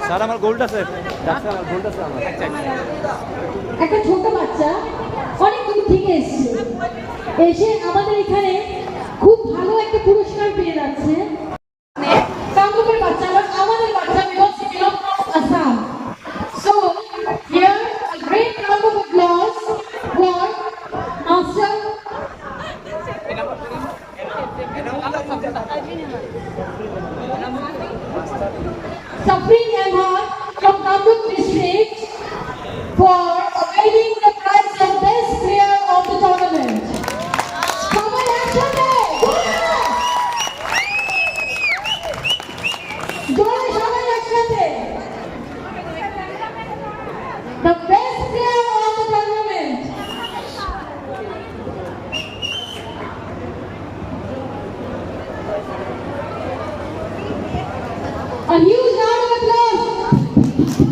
Sir আমার gold আছে, আমার গোল্ড আছে আমার। একটা ছোট বাচ্চা অনেক দূর থেকে এসেছে, এসে আমাদের এখানে খুব ভালো একটা পুরস্কার পেয়ে যাচ্ছে। কামরূপের বাচ্চা আমাদের বাচ্চা because he belongs from Assam. So here a great round of applause for Master Safreen Ahmad from Kamrup district for awarding the prize of best player of the tournament. সবাই একসাথে জোরে সবাই একসাথে the best player of the tournament. A huge round of applause.